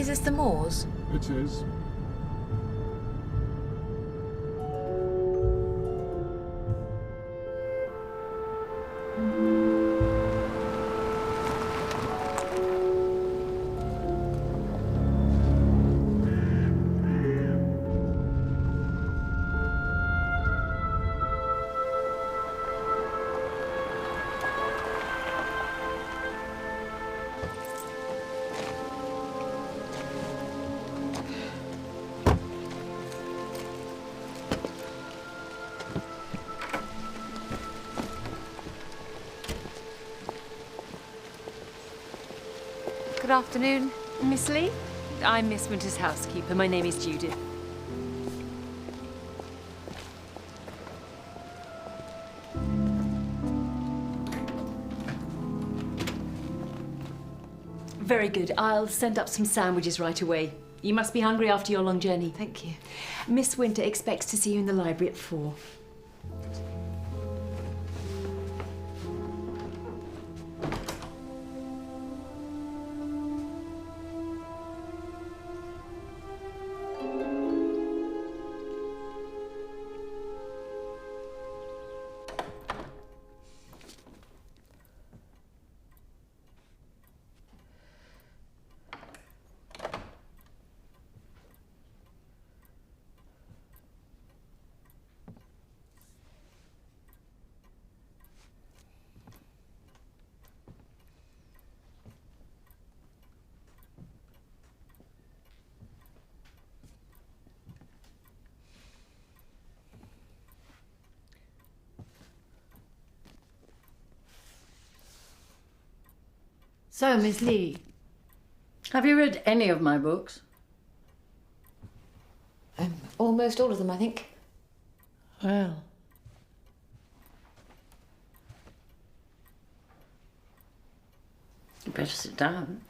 Is this the moors? It is. Good afternoon, Miss Lee. I'm Miss Winter's housekeeper. My name is Judith. Very good. I'll send up some sandwiches right away. You must be hungry after your long journey. Thank you. Miss Winter expects to see you in the library at 4. So, Miss Lee, have you read any of my books? Almost all of them, I think. Well. You better sit down.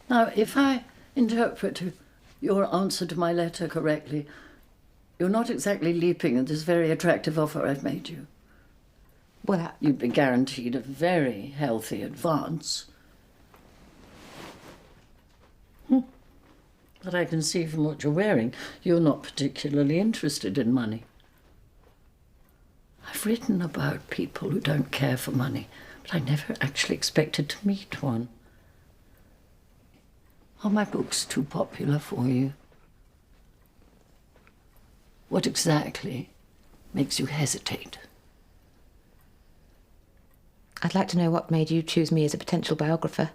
Now, if I interpret your answer to my letter correctly, you're not exactly leaping at this very attractive offer I've made you. Well, You'd be guaranteed a very healthy advance. But I can see from what you're wearing, you're not particularly interested in money. I've written about people who don't care for money, but I never actually expected to meet one. Are my books too popular for you? What exactly makes you hesitate? I'd like to know what made you choose me as a potential biographer.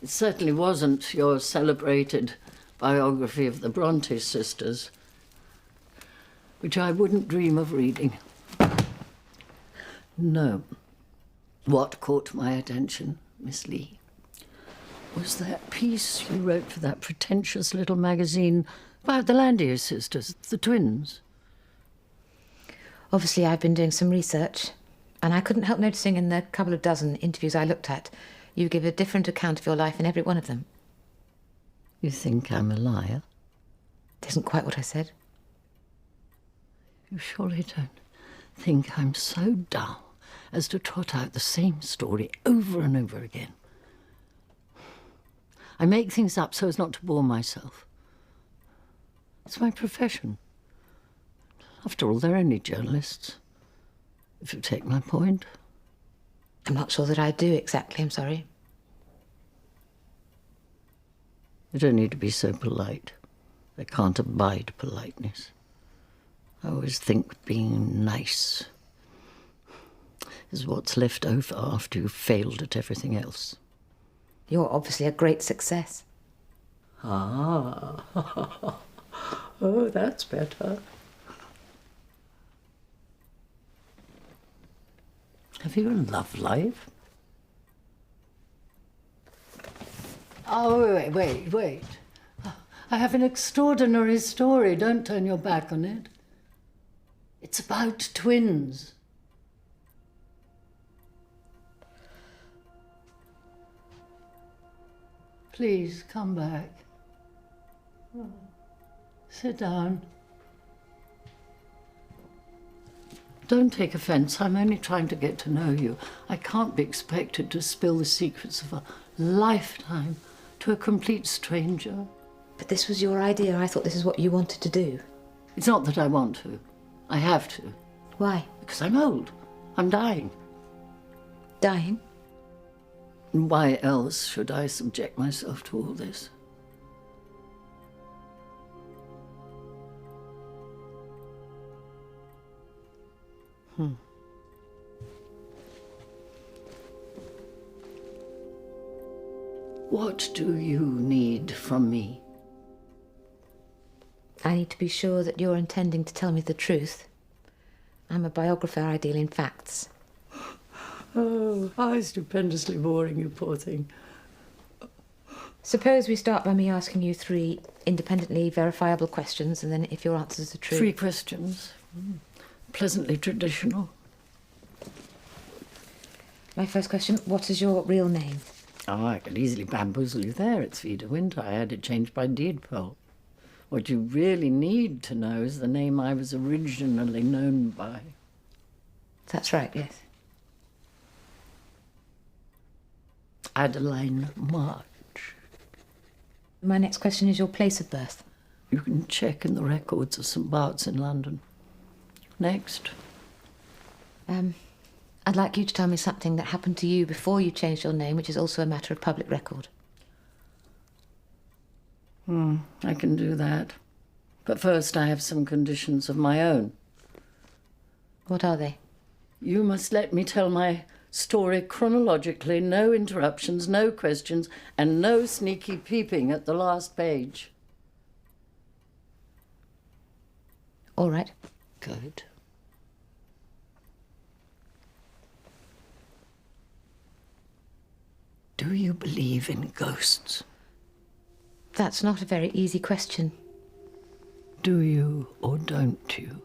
It certainly wasn't your celebrated biography of the Bronte sisters, which I wouldn't dream of reading. No. What caught my attention, Miss Lee, was that piece you wrote for that pretentious little magazine about the Landier sisters, the twins. Obviously, I've been doing some research, and I couldn't help noticing in the couple of dozen interviews I looked at, you give a different account of your life in every one of them. You think I'm a liar? It isn't quite what I said. You surely don't think I'm so dull as to trot out the same story over and over again. I make things up so as not to bore myself. It's my profession. After all, they're only journalists, if you take my point. I'm not sure that I do exactly, I'm sorry. You don't need to be so polite. I can't abide politeness. I always think being nice is what's left over after you've failed at everything else. You're obviously a great success. Ah. Oh, that's better. Have you a love life? Oh, wait. I have an extraordinary story. Don't turn your back on it. It's about twins. Please, come back. Sit down. Don't take offence. I'm only trying to get to know you. I can't be expected to spill the secrets of a lifetime to a complete stranger. But this was your idea. I thought this is what you wanted to do. It's not that I want to. I have to. Why? Because I'm old. I'm dying. Dying? And why else should I subject myself to all this? What do you need from me? I need to be sure that you're intending to tell me the truth. I'm a biographer. I deal in facts. Oh, how stupendously boring, you poor thing. Suppose we start by me asking you 3 independently verifiable questions, and then if your answers are true... 3 questions. Pleasantly traditional. My first question, what is your real name? Oh, I could easily bamboozle you there. It's Vida Winter. I had it changed by deed poll. What you really need to know is the name I was originally known by. That's right, yes. Adeline March. My next question is your place of birth. You can check in the records of St Bart's in London. Next. I'd like you to tell me something that happened to you before you changed your name, which is also a matter of public record. I can do that. But first I have some conditions of my own. What are they? You must let me tell my story chronologically, no interruptions, no questions, and no sneaky peeping at the last page. All right. Good. Do you believe in ghosts? That's not a very easy question. Do you or don't you?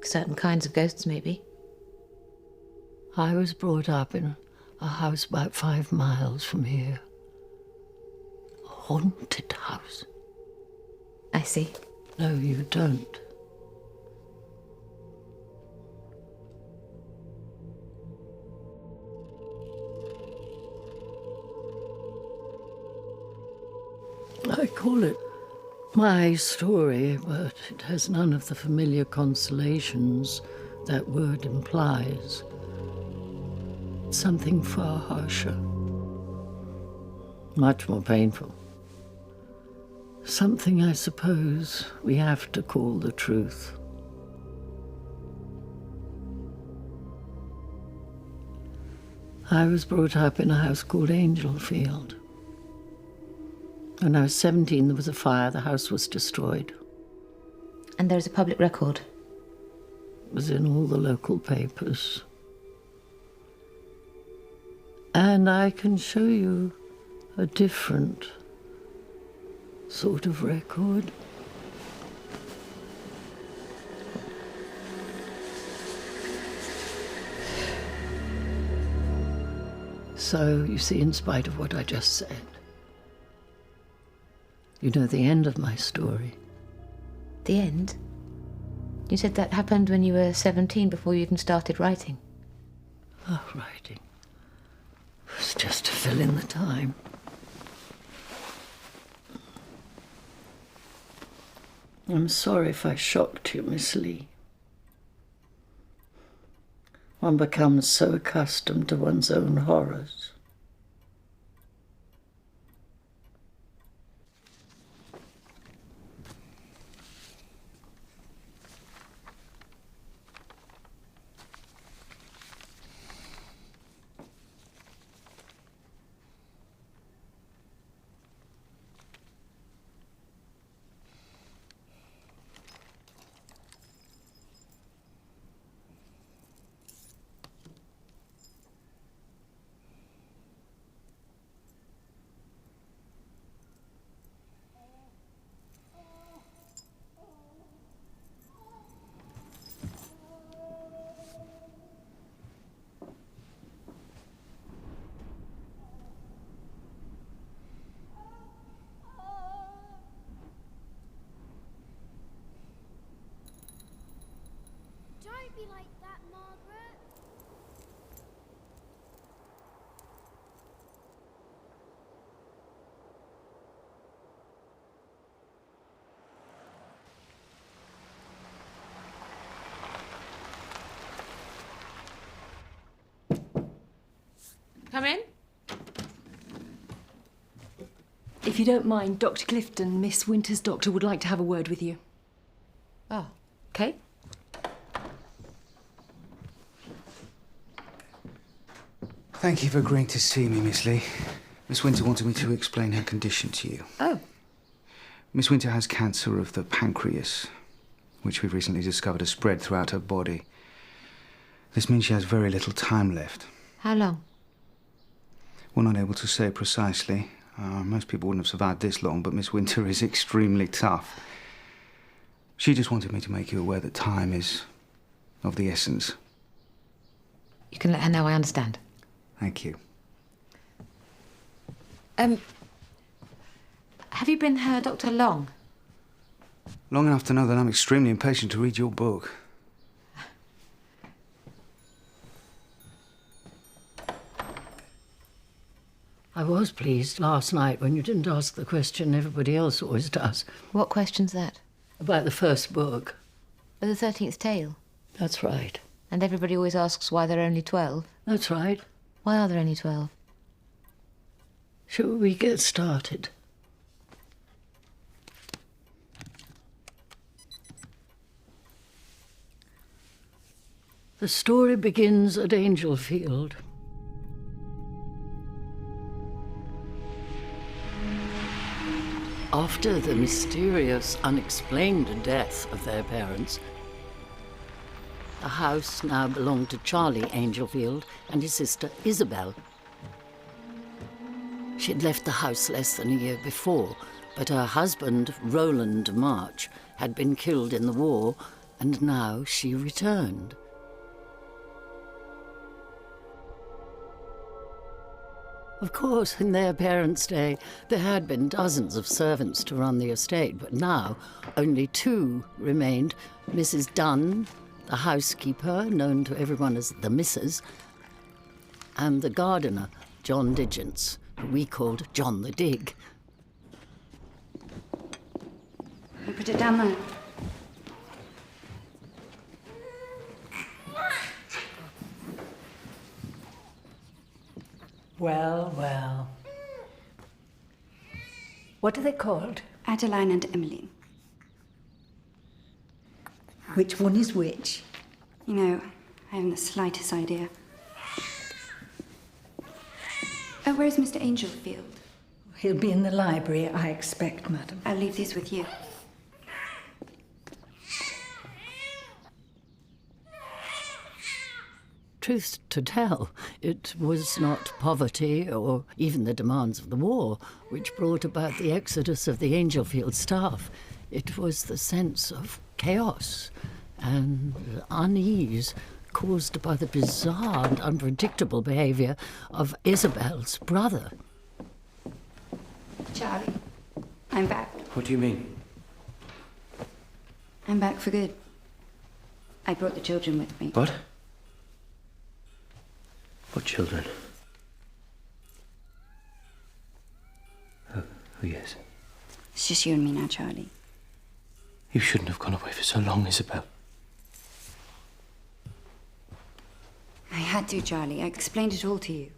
Certain kinds of ghosts, maybe. I was brought up in a house about 5 miles from here. A haunted house. I see. No, you don't. I call it my story, but it has none of the familiar consolations that word implies. It's something far harsher, much more painful. Something I suppose we have to call the truth. I was brought up in a house called Angelfield. When I was 17, there was a fire. The house was destroyed. And there's a public record. It was in all the local papers. And I can show you a different sort of record. So, you see, in spite of what I just said, you know the end of my story. The end? You said that happened when you were 17, before you even started writing. Oh, writing. It was just to fill in the time. I'm sorry if I shocked you, Miss Lee. One becomes so accustomed to one's own horrors. be like that, Margaret. Come in. If you don't mind, Dr. Clifton, Miss Winter's doctor, would like to have a word with you. Oh, okay. Thank you for agreeing to see me, Miss Lee. Miss Winter wanted me to explain her condition to you. Oh. Miss Winter has cancer of the pancreas, which we've recently discovered has spread throughout her body. This means she has very little time left. How long? We're not able to say precisely. Most people wouldn't have survived this long, but Miss Winter is extremely tough. She just wanted me to make you aware that time is of the essence. You can let her know I understand. Thank you. Have you been her doctor long? Long enough to know that I'm extremely impatient to read your book. I was pleased last night when you didn't ask the question everybody else always does. What question's that? About the first book. The 13th Tale. That's right. And everybody always asks why there are only 12. That's right. Why are there only 12? Shall we get started? The story begins at Angelfield. After the mysterious, unexplained death of their parents, the house now belonged to Charlie Angelfield and his sister Isabel. She'd left the house less than a year before, but her husband, Roland March, had been killed in the war, and now she returned. Of course, in their parents' day, there had been dozens of servants to run the estate, but now only 2 remained. Mrs. Dunn, the housekeeper, known to everyone as the Missus, and the gardener, John Digance, who we called John the Dig. I put it down there. Well, well. What are they called? Adeline and Emily. Which one is which? You know, I haven't the slightest idea. Oh, where's Mr. Angelfield? He'll be in the library, I expect, madam. I'll leave these with you. Truth to tell, it was not poverty or even the demands of the war which brought about the exodus of the Angelfield staff. It was the sense of chaos and unease caused by the bizarre and unpredictable behaviour of Isabel's brother. Charlie, I'm back. What do you mean? I'm back for good. I brought the children with me. What? What children? Oh, yes. It's just you and me now, Charlie. You shouldn't have gone away for so long, Isabel. I had to, Charlie. I explained it all to you.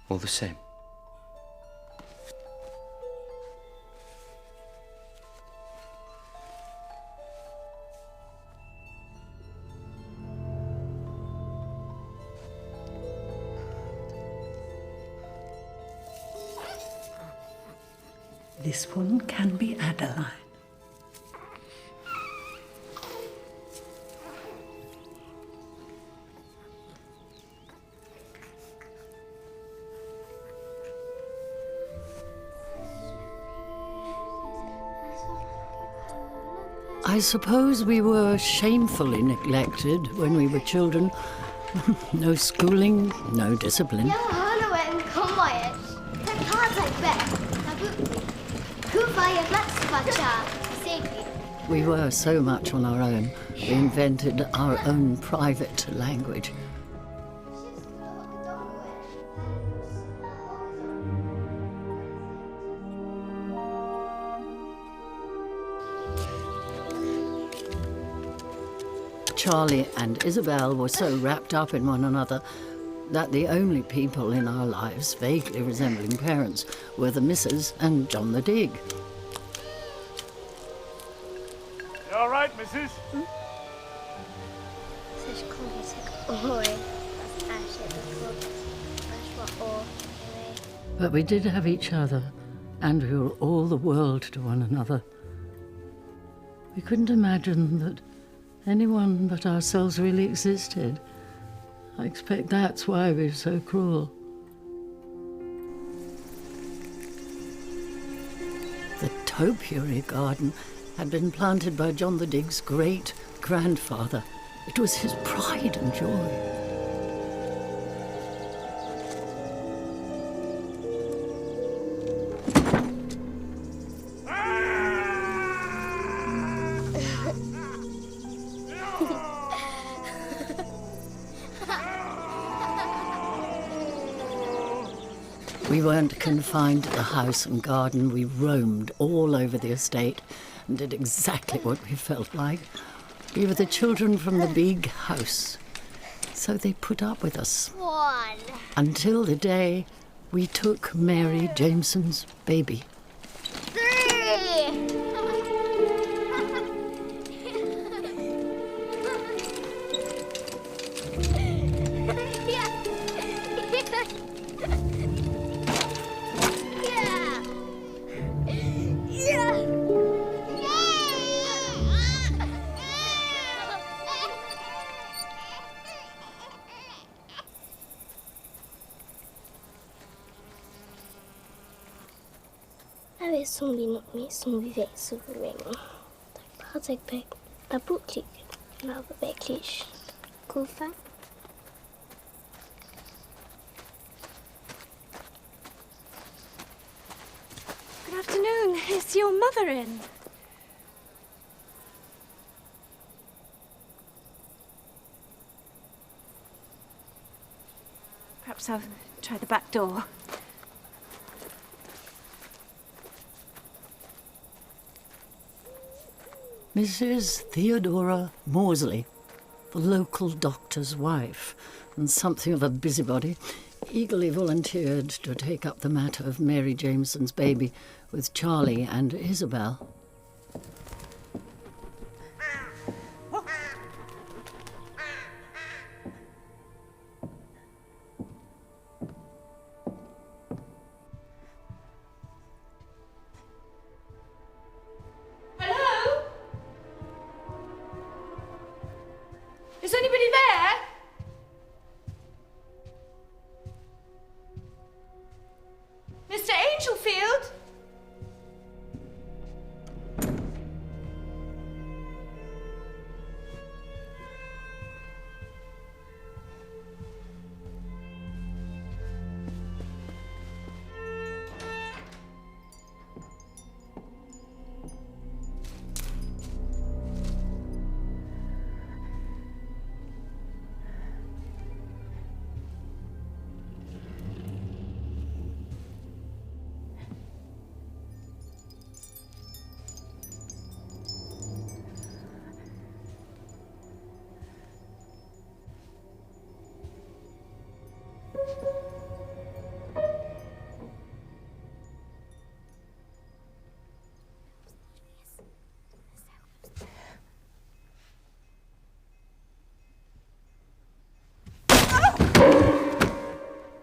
All the same. This one can be Adeline. I suppose we were shamefully neglected when we were children, No schooling, no discipline. Jag hör en komma er. Ta sig back. Who fired let's safety. We were so much on our own. We invented our own private language. Charlie and Isabel were so wrapped up in one another that the only people in our lives vaguely resembling parents were the Misses and John the Dig. You all right, Mrs.? But we did have each other, and we were all the world to one another. We couldn't imagine that anyone but ourselves really existed. I expect that's why we're so cruel. The topiary garden had been planted by John the Dig's great-grandfather. It was his pride and joy. We weren't confined to the house and garden. We roamed all over the estate and did exactly what we felt like. We were the children from the big house. So they put up with us. One. Until the day we took Mary Jameson's baby. 3. Som vi nok med som vi vet så länge. Tack på sig back. Ta bort lite. Love backlish. Kufa. Good afternoon. Is your mother in? Perhaps I'll try the back door. Mrs. Theodora Maudsley, the local doctor's wife, and something of a busybody, eagerly volunteered to take up the matter of Mary Jameson's baby with Charlie and Isabel. Is anybody there? Mr. Angelfield?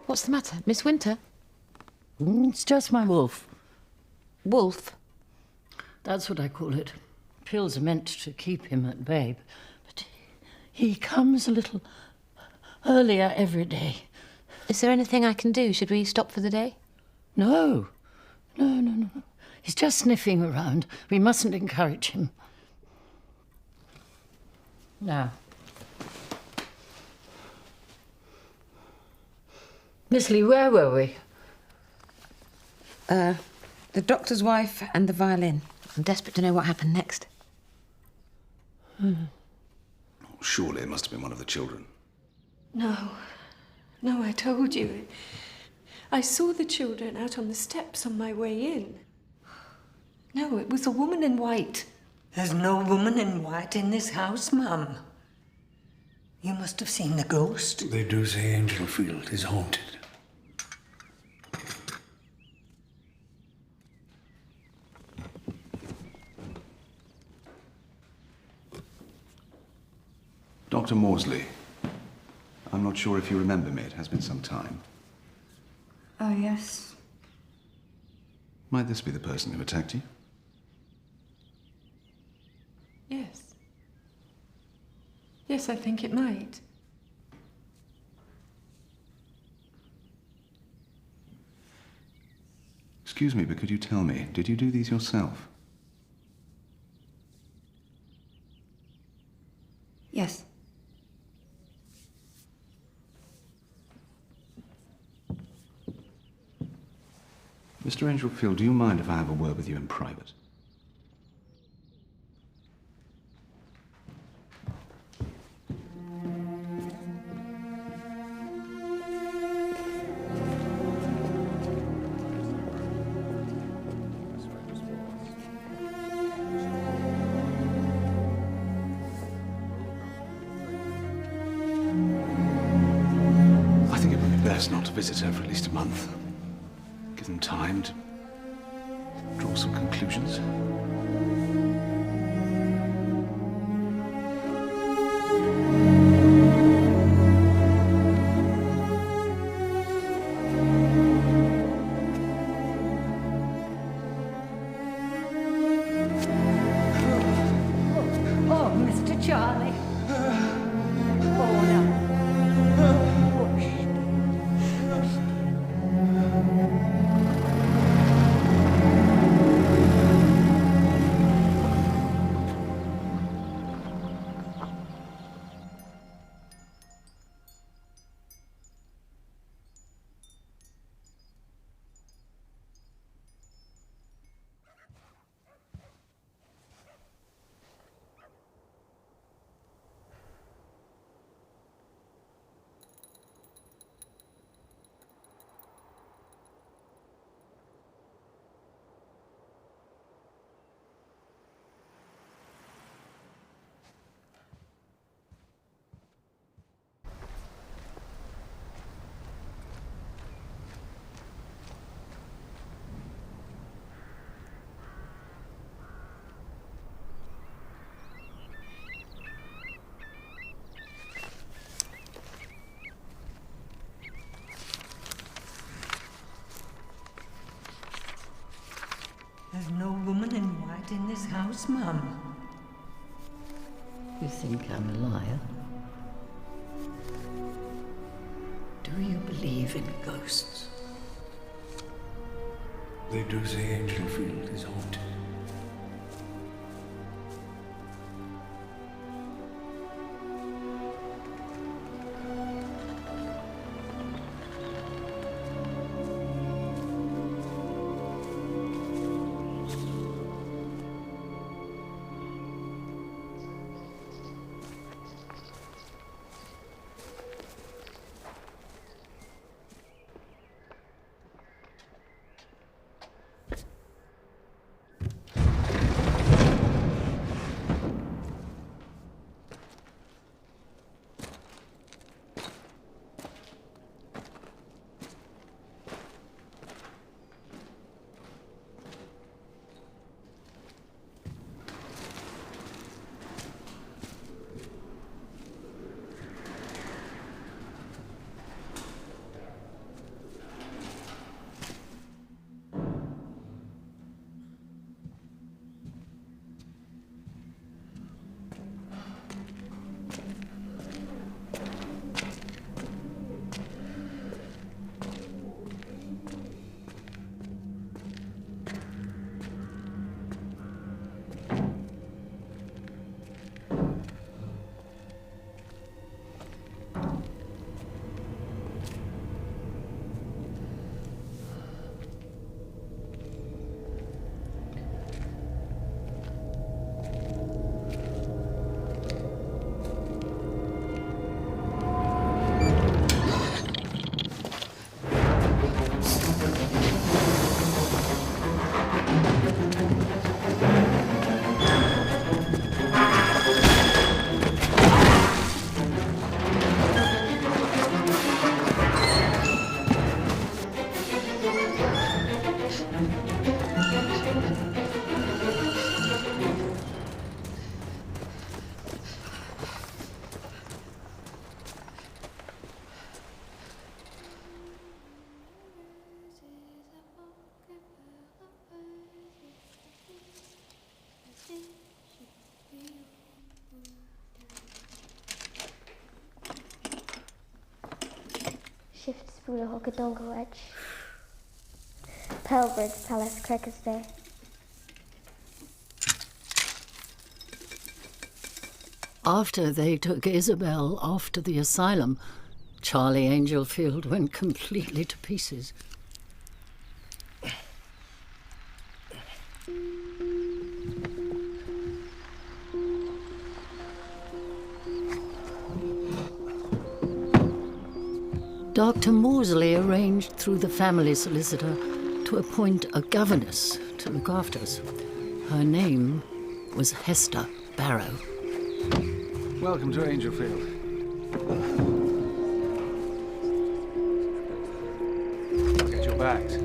What's the matter? Miss Winter? It's just my wolf. Wolf? That's what I call it. Pills are meant to keep him at bay. But he comes a little earlier every day. Is there anything I can do? Should we stop for the day? No. He's just sniffing around. We mustn't encourage him. Now, Miss Lee, where were we? The doctor's wife and the violin. I'm desperate to know what happened next. Surely it must have been one of the children. No. No, I told you. I saw the children out on the steps on my way in. No, it was a woman in white. There's no woman in white in this house, Mum. You must have seen the ghost. They do say Angelfield is haunted. Dr. Maudsley, I'm not sure if you remember me. It has been some time. Oh, yes. Might this be the person who attacked you? Yes. Yes, I think it might. Excuse me, but could you tell me, did you do these yourself? Yes. Mr. Angelfield, do you mind if I have a word with you in private? I think it would be best not to visit her for at least a month. Give them time to draw some conclusions. Oh, Mr. Charlie. Oh, no. There's no woman in white in this house, Mum. You think I'm a liar? Do you believe in ghosts? They do say Angelfield is haunted. Skiftsbode Hockadonkerwedge. Pelbridge Palace Crackers Day. After they took Isabel off to the asylum, Charlie Angelfield went completely to pieces. Dr. Morsley arranged through the family solicitor to appoint a governess to look after us. Her name was Hester Barrow. Welcome to Angelfield. Get your bags.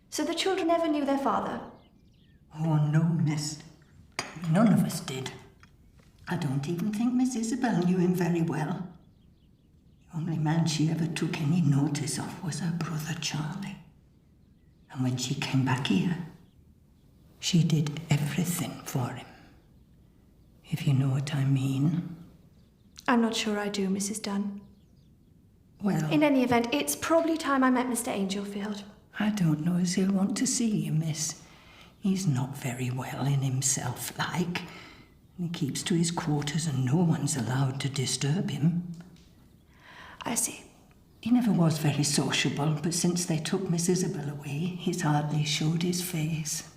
So the children never knew their father? Oh, no, miss. None of us did. I don't even think Miss Isabel knew him very well. The only man she ever took any notice of was her brother Charlie. And when she came back here, she did everything for him. If you know what I mean. I'm not sure I do, Mrs. Dunn. Well, In any event, it's probably time I met Mr. Angelfield. I don't know as he'll want to see you, miss. He's not very well in himself, like. He keeps to his quarters and no one's allowed to disturb him. I see. He never was very sociable, but since they took Miss Isabel away, he's hardly showed his face.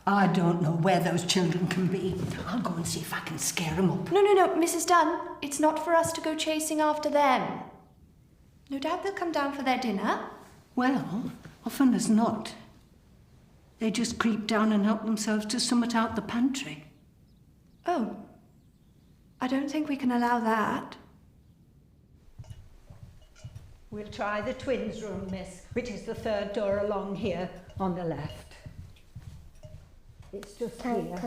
I don't know where those children can be. I'll go and see if I can scare them up. No, Mrs. Dunn. It's not for us to go chasing after them. No doubt they'll come down for their dinner. Well, often as not. They just creep down and help themselves to somewhat out the pantry. Oh. I don't think we can allow that. We'll try the twins' room, miss, which is the third door along here on the left. It's just here.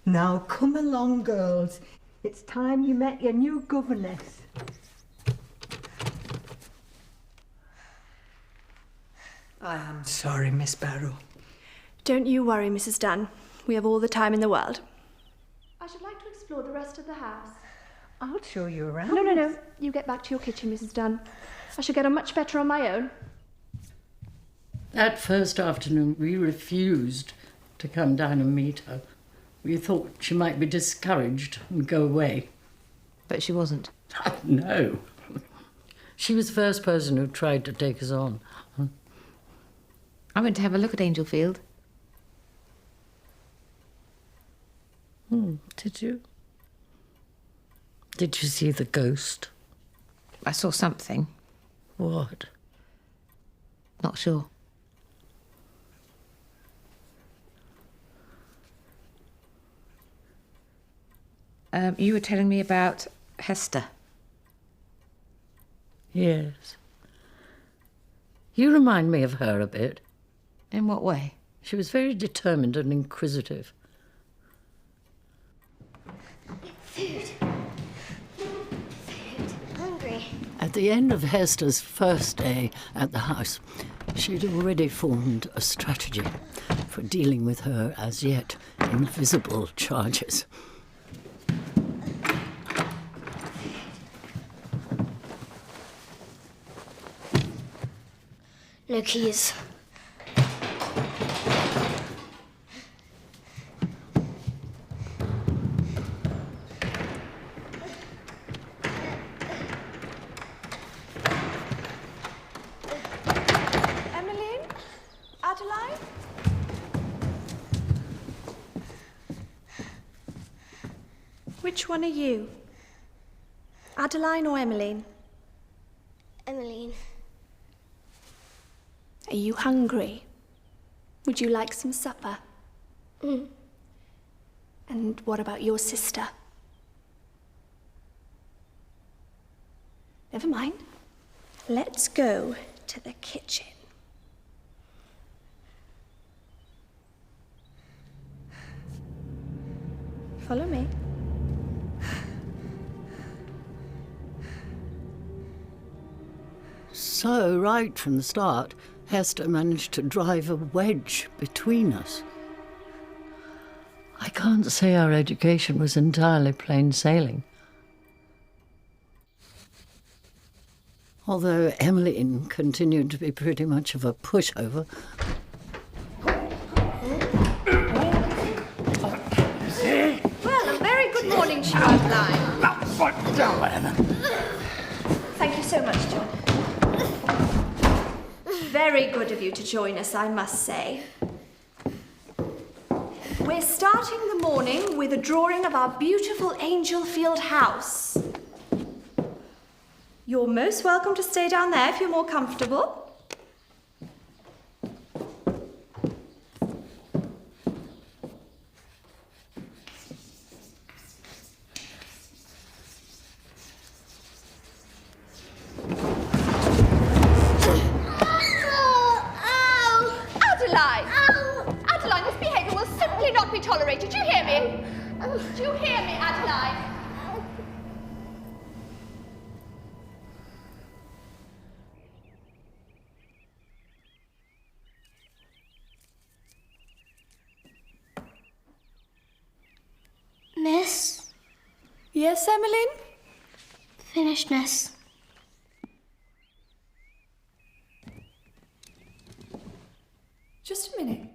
Now come along, girls. It's time you met your new governess. I am sorry, Miss Barrow. Don't you worry, Mrs. Dunn. We have all the time in the world. I should like to explore the rest of the house. I'll show you around. No. You get back to your kitchen, Mrs. Dunn. I shall get on much better on my own. That first afternoon, we refused to come down and meet her. We thought she might be discouraged and go away. But she wasn't. No. She was the first person who tried to take us on. I went to have a look at Angelfield. Did you? Did you see the ghost? I saw something. What? Not sure. You were telling me about Hester. Yes. You remind me of her a bit. In what way? She was very determined and inquisitive. Food. Hungry. At the end of Hester's first day at the house, she'd already formed a strategy for dealing with her as yet invisible charges. No keys. Emmeline? Adeline? Which one are you? Adeline or Emmeline? Emmeline. Are you hungry? Would you like some supper? And what about your sister? Never mind. Let's go to the kitchen. Follow me. So, right from the start, Hester managed to drive a wedge between us. I can't say our education was entirely plain sailing. Although Emmeline continued to be pretty much of a pushover. Well, a very good morning to you, Adeline. Thank you so much, John. Very good of you to join us, I must say. We're starting the morning with a drawing of our beautiful Angelfield House. You're most welcome to stay down there if you're more comfortable. Tolerated. Do you hear me? Do you hear me, Adeline? Miss? Yes, Emmeline? Finished, miss. Just a minute.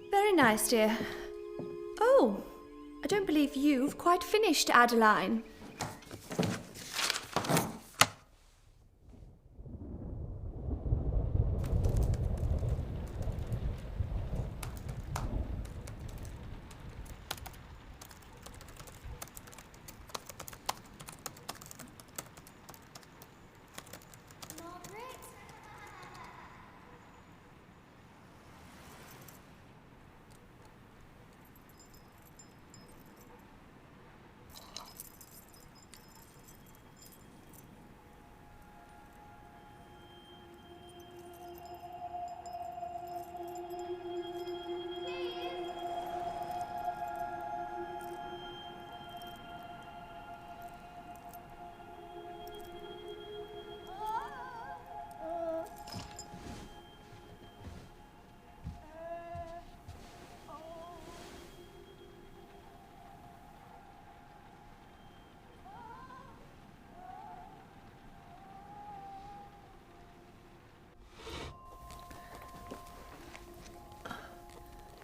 Very nice, dear. Oh, I don't believe you've quite finished, Adeline.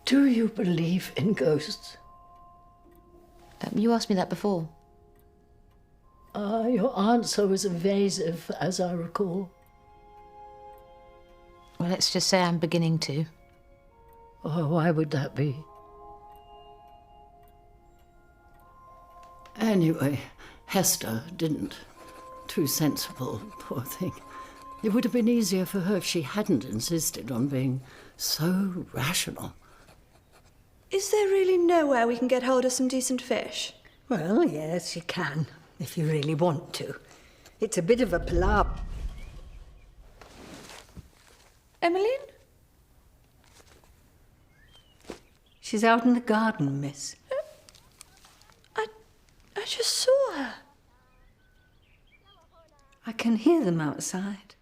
Do you believe in ghosts? You asked me that before. Your answer was evasive, as I recall. Well, let's just say I'm beginning to. Oh, why would that be? Anyway, Hester didn't. Too sensible, poor thing. It would have been easier for her if she hadn't insisted on being so rational. Is there really nowhere we can get hold of some decent fish? Well, yes, you can, if you really want to. It's a bit of a palaver. Emmeline? She's out in the garden, miss. I just saw her. I can hear them outside.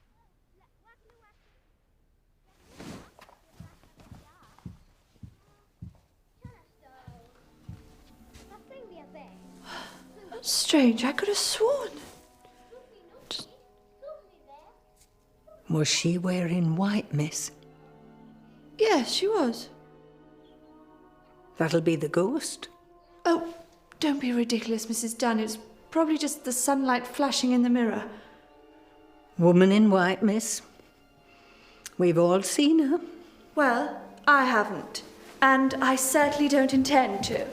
That's strange. I could have sworn. Was she wearing white, miss? Yes, she was. That'll be the ghost. Oh, don't be ridiculous, Mrs. Dunn. It's probably just the sunlight flashing in the mirror. Woman in white, miss. We've all seen her. Well, I haven't. And I certainly don't intend to.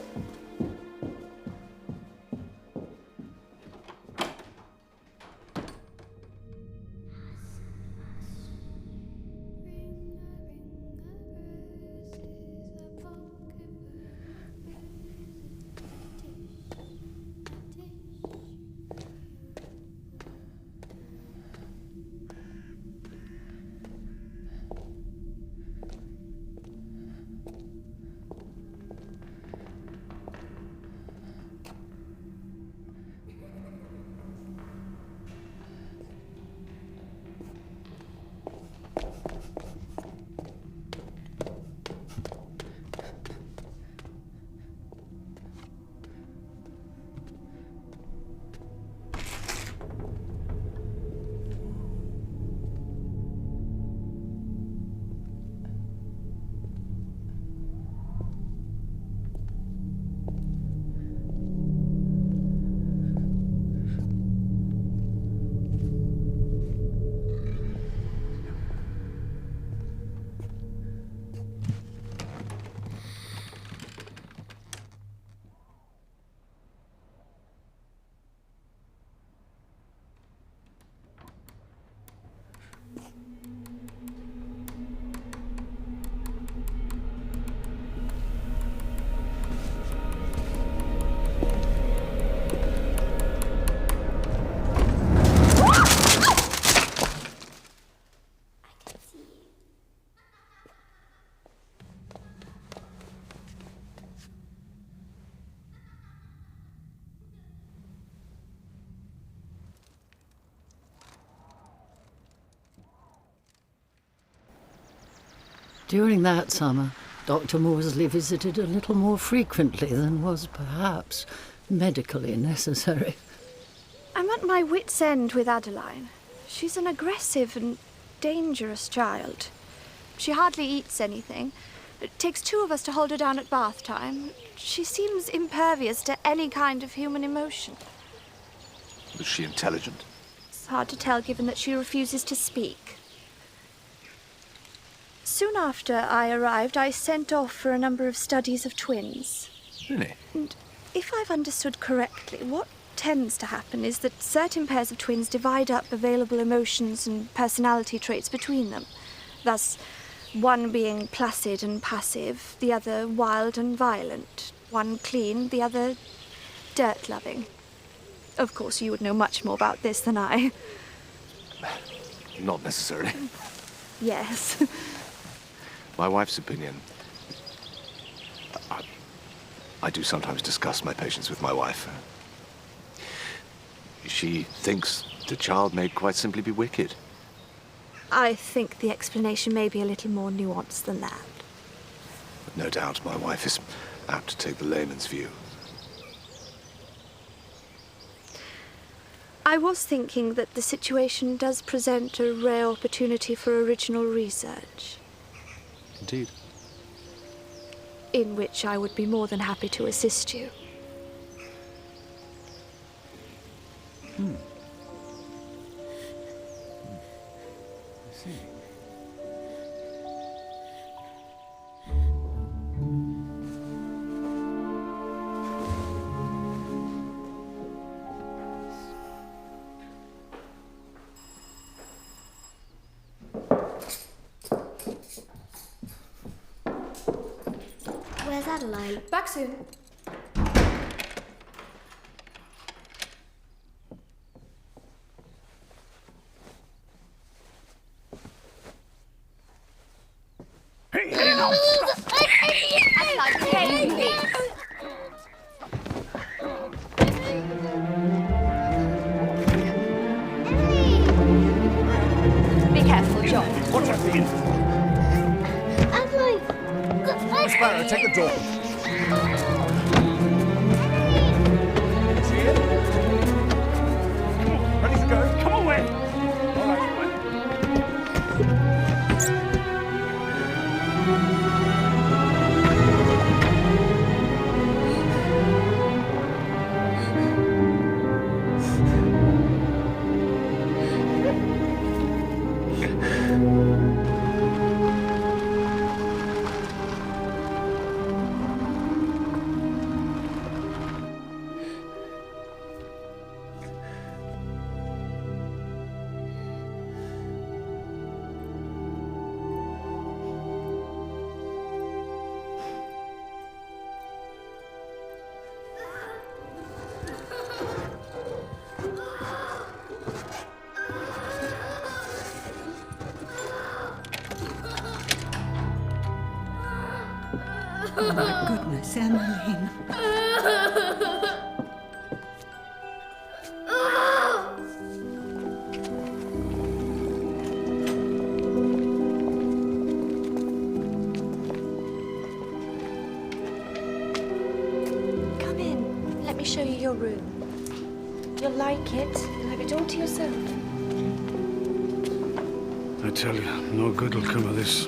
During that summer, Dr. Maudsley visited a little more frequently than was perhaps medically necessary. I'm at my wit's end with Adeline. She's an aggressive and dangerous child. She hardly eats anything. It takes two of us to hold her down at bath time. She seems impervious to any kind of human emotion. Was she intelligent? It's hard to tell, given that she refuses to speak. Soon after I arrived, I sent off for a number of studies of twins. Really? And if I've understood correctly, what tends to happen is that certain pairs of twins divide up available emotions and personality traits between them. Thus, one being placid and passive, the other wild and violent. One clean, the other dirt-loving. Of course, you would know much more about this than I. Not necessarily. Yes. My wife's opinion... I do sometimes discuss my patients with my wife. She thinks the child may quite simply be wicked. I think the explanation may be a little more nuanced than that. But no doubt my wife is apt to take the layman's view. I was thinking that the situation does present a rare opportunity for original research. Indeed. In which I would be more than happy to assist you. I see. Where's Adeline? Back soon. Hey, now! Adeline, behave, please. Be careful, John. What's happening? Adeline! Sparrow, take the door. See it? Come on, ready to go? Come away! All right, away. Oh, my goodness, Emmeline. Come in. Let me show you your room. You'll like it. You'll have it all to yourself. I tell you, no good will come of this.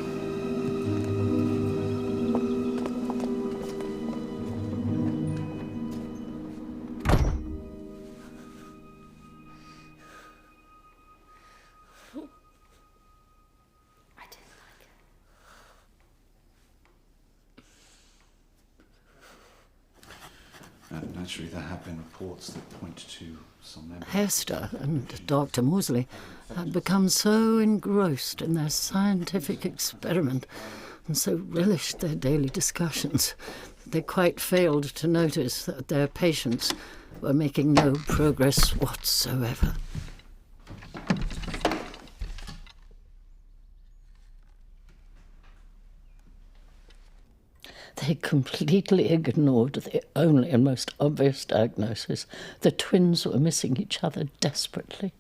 Naturally, there have been reports that point to some members. Hester and Dr. Maudsley had become so engrossed in their scientific experiment and so relished their daily discussions that they quite failed to notice that their patients were making no progress whatsoever. They completely ignored the only and most obvious diagnosis. The twins were missing each other desperately.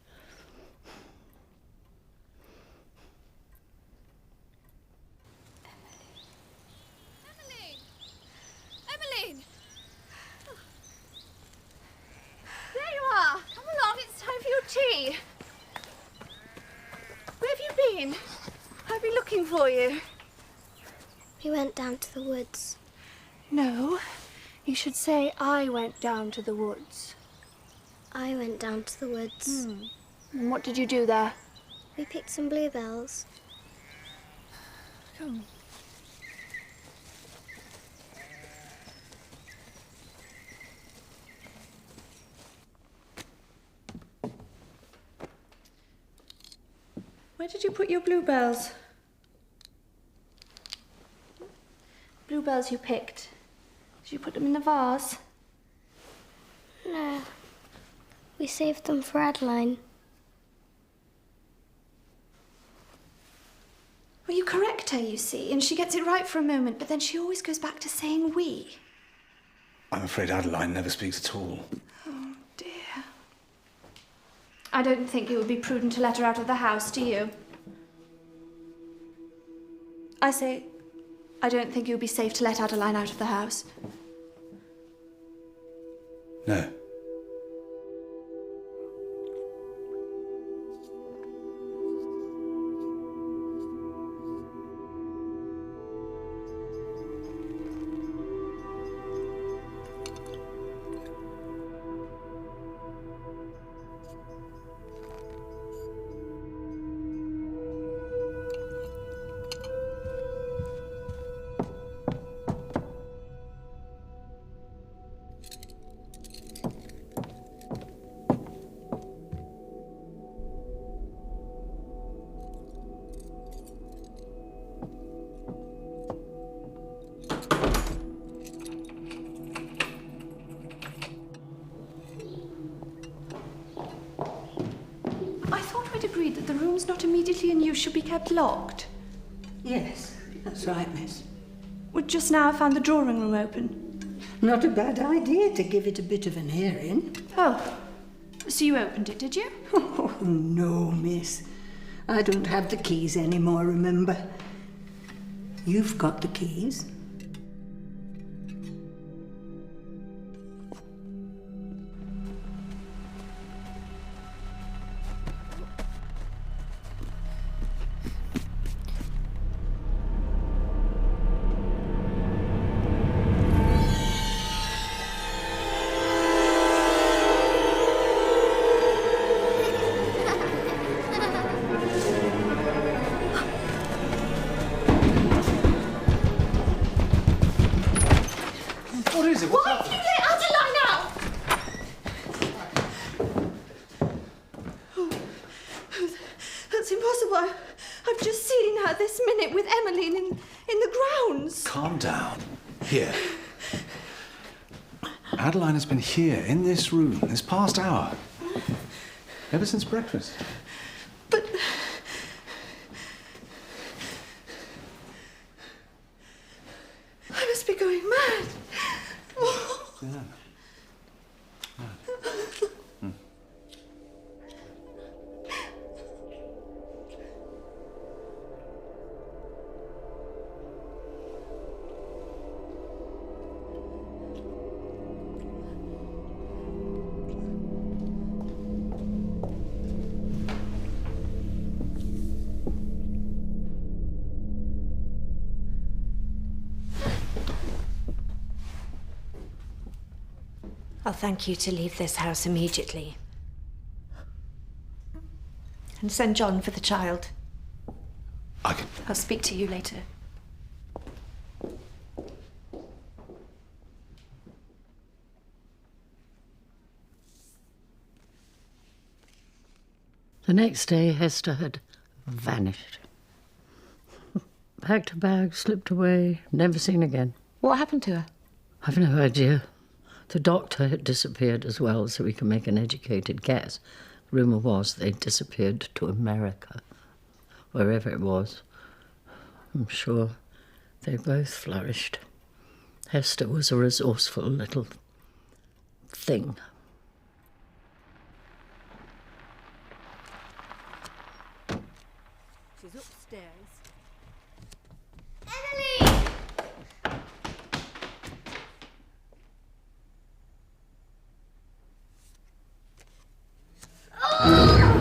Emily! Where have you been? I've been looking for you. We went down to the woods. No, you should say I went down to the woods. I went down to the woods. And what did you do there? We picked some bluebells. Come. Where did you put your bluebells? Bluebells you picked. Did you put them in the vase? No. We saved them for Adeline. Well, you correct her, you see, and she gets it right for a moment, but then she always goes back to saying we. I'm afraid Adeline never speaks at all. Oh, dear. I don't think it would be prudent to let her out of the house, do you? I say, I don't think it would be safe to let Adeline out of the house. No. Agreed that the rooms not immediately in use should be kept locked. Yes, that's right, miss. Well, just now I found the drawing room open. Not a bad idea to give it a bit of an airing. Oh, so you opened it, did you? Oh, no, miss. I don't have the keys anymore, remember? You've got the keys. Calm down. Here. Adeline has been here, in this room, this past hour. Ever since breakfast. But... I must be going mad. Yeah. I'll thank you to leave this house immediately. And send John for the child. I'll speak to you later. The next day, Hester had vanished. Packed her bag, slipped away, never seen again. What happened to her? I've no idea. The doctor had disappeared as well, so we can make an educated guess. Rumour was they disappeared to America, wherever it was. I'm sure they both flourished. Hester was a resourceful little thing. She's upstairs. Emily! Oh!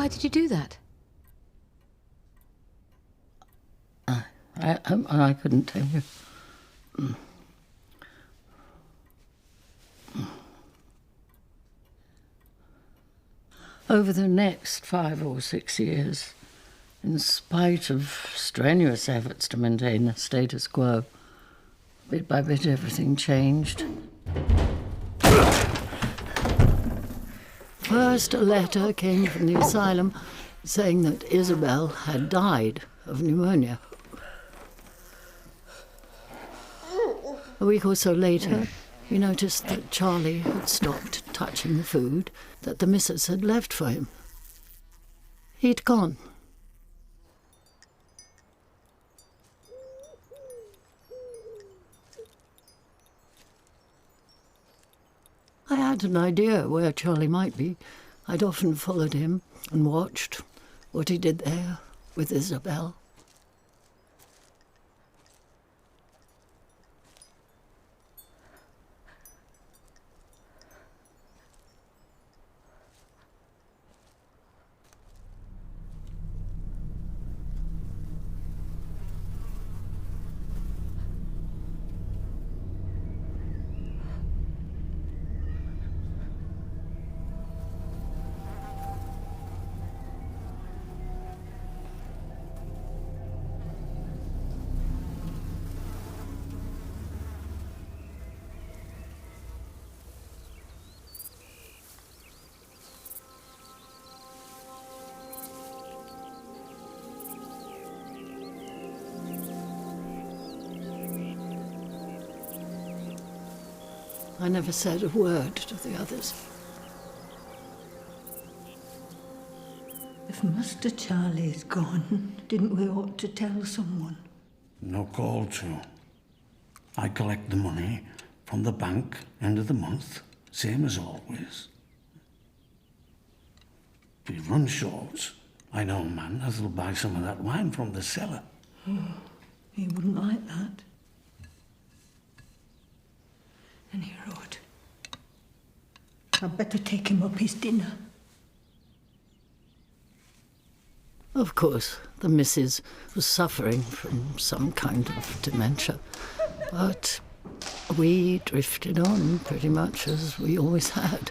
Why did you do that? I couldn't tell you. Over the next 5 or 6 years, in spite of strenuous efforts to maintain the status quo, bit by bit everything changed. First, a letter came from the asylum saying that Isabel had died of pneumonia. A week or so later, we noticed that Charlie had stopped touching the food that the missus had left for him. He'd gone. I had an idea where Charlie might be. I'd often followed him and watched what he did there with Isabel. I never said a word to the others. If Master Charlie's gone, didn't we ought to tell someone? No call to. I collect the money from the bank end of the month, same as always. If we run short, I know a man that'll buy some of that wine from the cellar. Oh, he wouldn't like that. Any road. I'd better take him up his dinner. Of course, the missus was suffering from some kind of dementia, but we drifted on pretty much as we always had.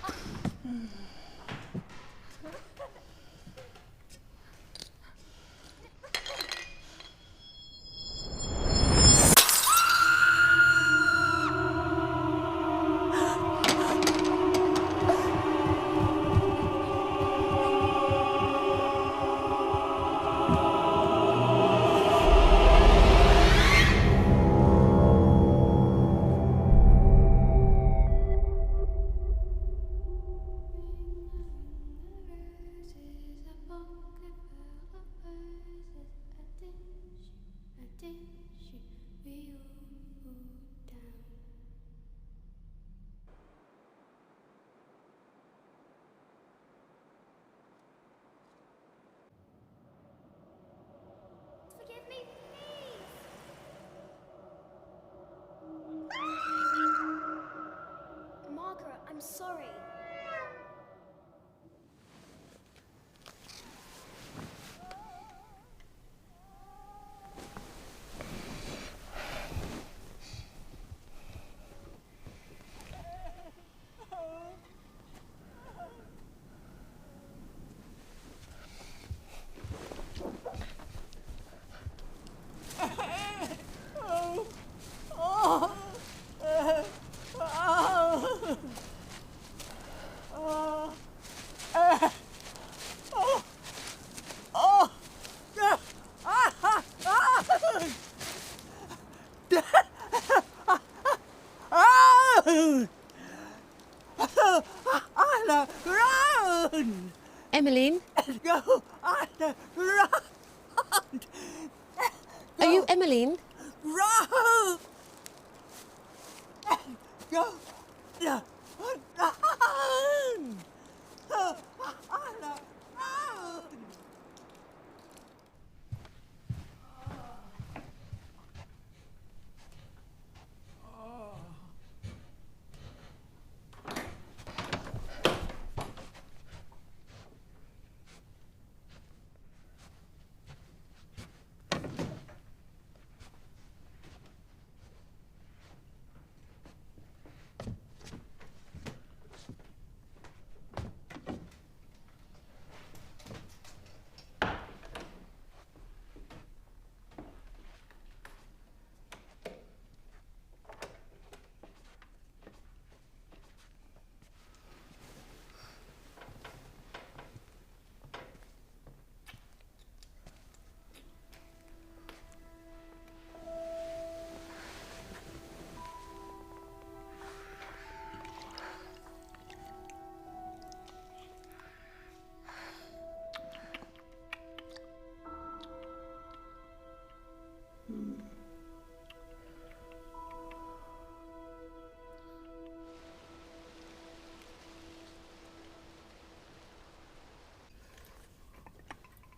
Margaret, I'm sorry. Emmeline? Go, Anna, run! Are you Emmeline? Run! Go, run! Anna, run!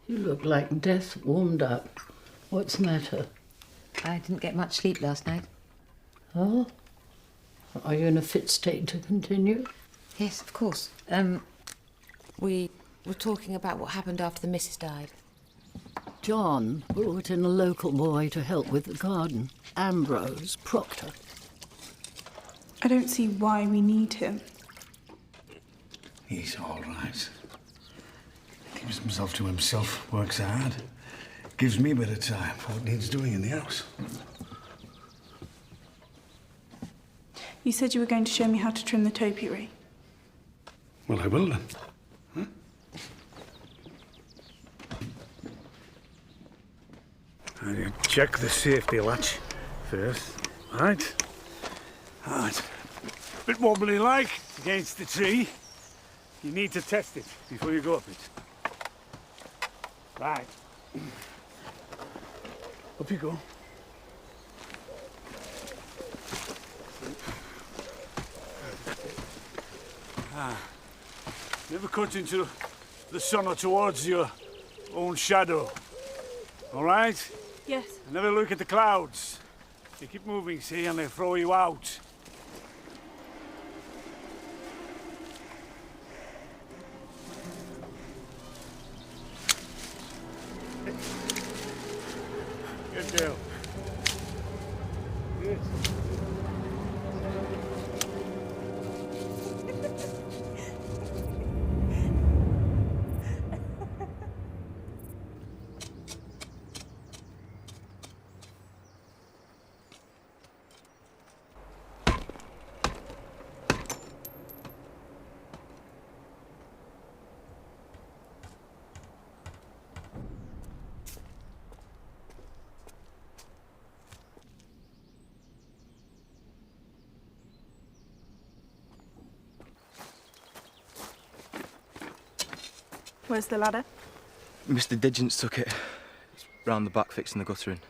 You look like death warmed up. What's the matter? I didn't get much sleep last night. Oh? Are you in a fit state to continue? Yes, of course. We were talking about what happened after the missus died. John brought in a local boy to help with the garden. Ambrose Proctor. I don't see why we need him. He's all right. Keeps himself to himself, works hard. Gives me a bit of time for what needs doing in the house. You said you were going to show me how to trim the topiary. Well, I will then. Huh? You check the safety latch first. Right? Right. Bit wobbly like against the tree. You need to test it before you go up it. Right. Up you go. Never cut into the sun or towards your own shadow. All right? Yes. And never look at the clouds. They keep moving, see, and they throw you out. Good girl. Good. Where's the ladder? Mr. Diggens took it. It's round the back fixing the guttering.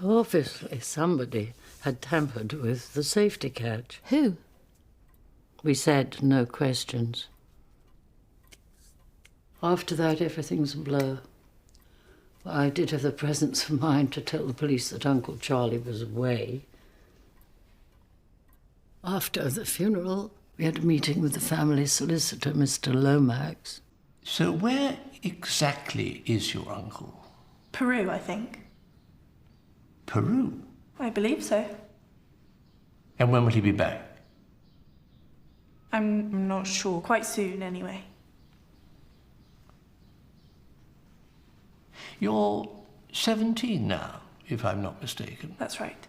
Obviously, somebody had tampered with the safety catch. Who? We said no questions. After that, everything's a blur. I did have the presence of mind to tell the police that Uncle Charlie was away. After the funeral, we had a meeting with the family solicitor, Mr. Lomax. So where exactly is your uncle? Peru, I think. Peru? I believe so. And when will he be back? I'm not sure. Quite soon, anyway. You're 17 now, if I'm not mistaken. That's right.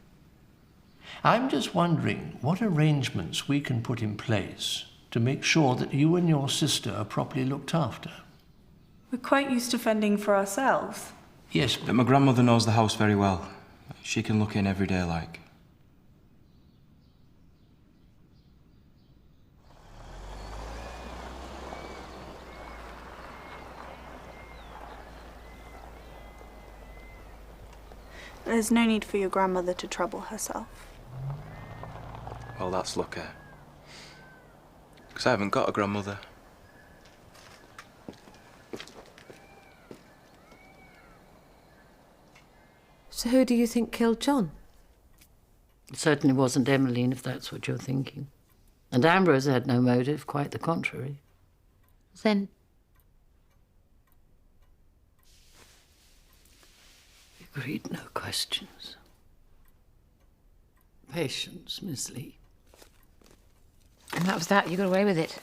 I'm just wondering what arrangements we can put in place to make sure that you and your sister are properly looked after. We're quite used to fending for ourselves. Yes, But my grandmother knows the house very well. She can look in every day like. There's no need for your grandmother to trouble herself. Well, that's lucky. Because I haven't got a grandmother. So who do you think killed John? It certainly wasn't Emmeline, if that's what you're thinking. And Ambrose had no motive, quite the contrary. Then... Agreed, no questions. Patience, Miss Lee. And that was that. You got away with it.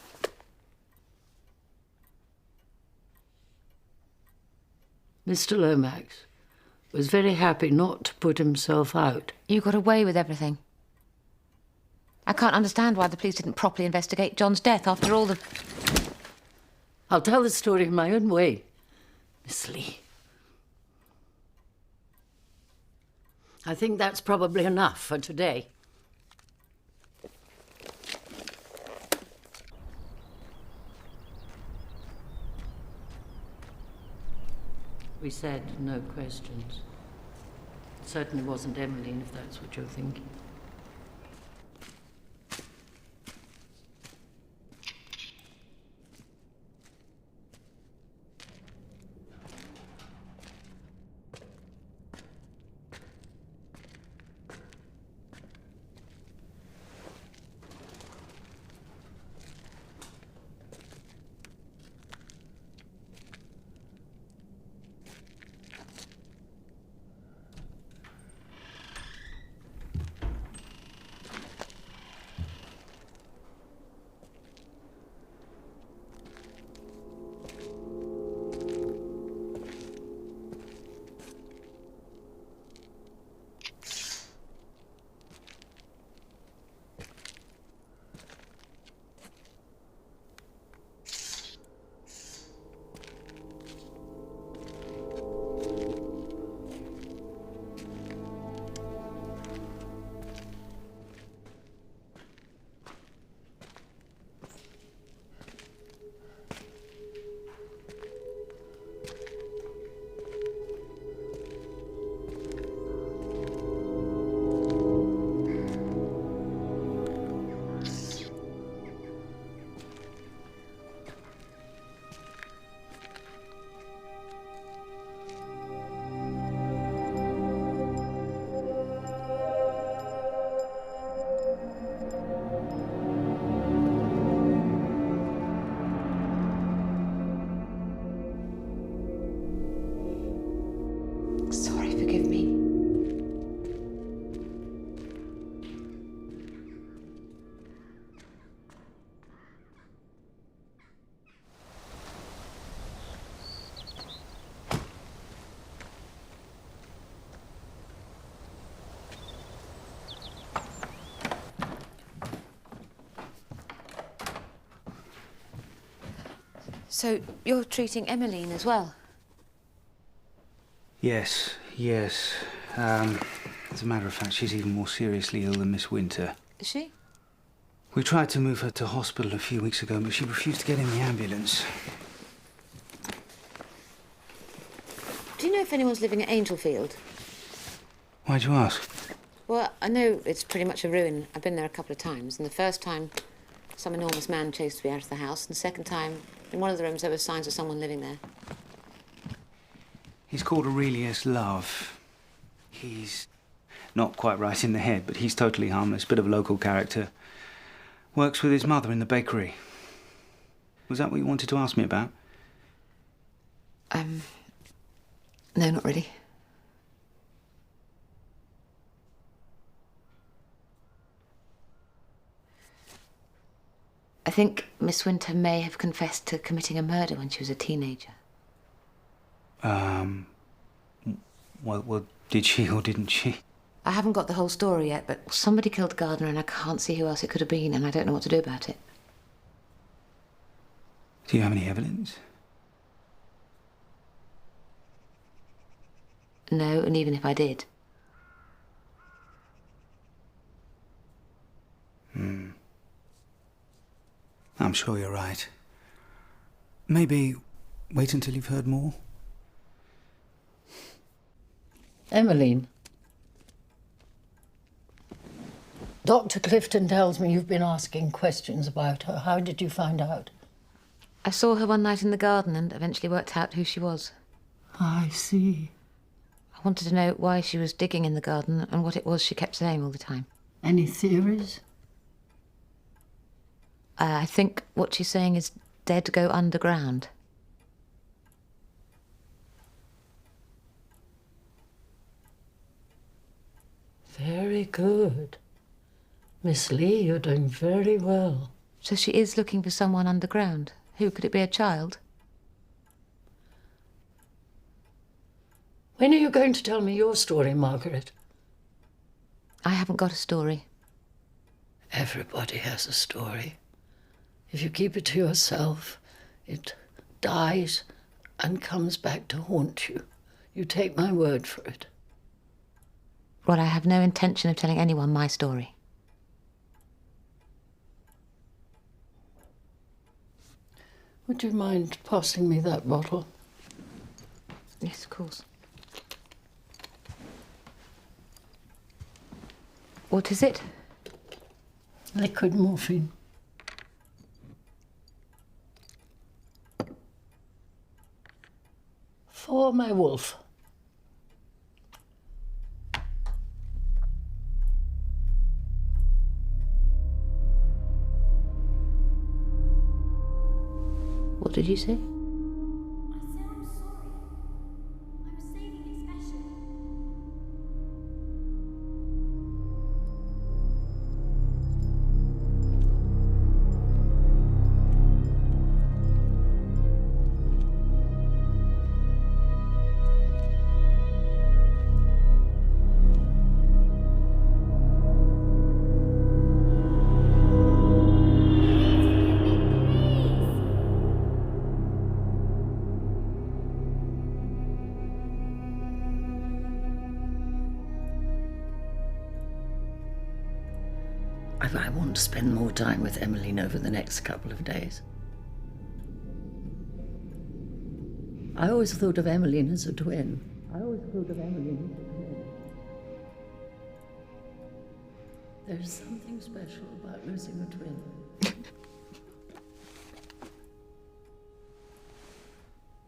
Mr. Lomax was very happy not to put himself out. You got away with everything. I can't understand why the police didn't properly investigate John's death after all the... I'll tell the story in my own way, Miss Lee. I think that's probably enough for today. We said no questions. It certainly wasn't Emmeline, if that's what you're thinking. Sorry, forgive me. So you're treating Emmeline as well? Yes, yes. As a matter of fact, she's even more seriously ill than Miss Winter. Is she? We tried to move her to hospital a few weeks ago, but she refused to get in the ambulance. Do you know if anyone's living at Angelfield? Why'd you ask? Well, I know it's pretty much a ruin. I've been there a couple of times, and the first time, some enormous man chased me out of the house, and the second time, in one of the rooms, there were signs of someone living there. He's called Aurelius Love. He's not quite right in the head, but he's totally harmless, bit of a local character. Works with his mother in the bakery. Was that what you wanted to ask me about? No, not really. I think Miss Winter may have confessed to committing a murder when she was a teenager. Well, did she or didn't she? I haven't got the whole story yet, but somebody killed the gardener and I can't see who else it could have been, and I don't know what to do about it. Do you have any evidence? No, and even if I did. I'm sure you're right. Maybe wait until you've heard more? Emmeline. Dr. Clifton tells me you've been asking questions about her. How did you find out? I saw her one night in the garden and eventually worked out who she was. I see. I wanted to know why she was digging in the garden and what it was she kept saying all the time. Any theories? I think what she's saying is dead go underground. Very good. Miss Lee, you're doing very well. So she is looking for someone underground. Who could it be? A child? When are you going to tell me your story, Margaret? I haven't got a story. Everybody has a story. If you keep it to yourself, it dies and comes back to haunt you. You take my word for it. Well, I have no intention of telling anyone my story. Would you mind passing me that bottle? Yes, of course. What is it? Liquid morphine. For my wolf. What did you say? I want to spend more time with Emmeline over the next couple of days. I always thought of Emmeline as a twin. There's something special about losing a twin.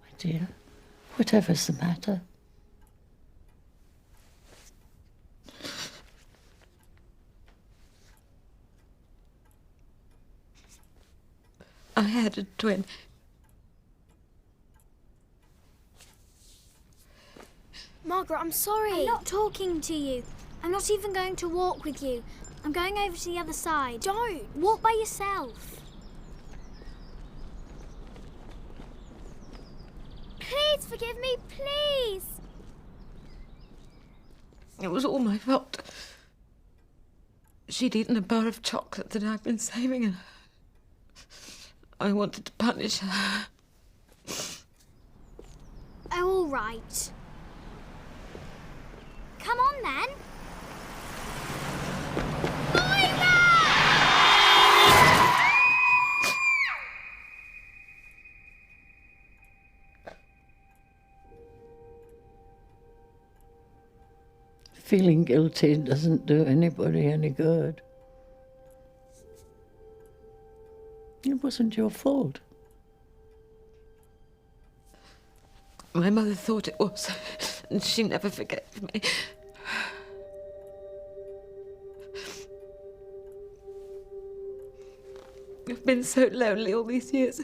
My dear, whatever's the matter? I had a twin. Margaret, I'm sorry. I'm not talking to you. I'm not even going to walk with you. I'm going over to the other side. Don't. Walk by yourself. Please forgive me, please. It was all my fault. She'd eaten a bar of chocolate that I'd been saving, and I wanted to punish her. Oh, all right. Come on, then. Feeling guilty doesn't do anybody any good. It wasn't your fault. My mother thought it was, and she never forgave me. I've been so lonely all these years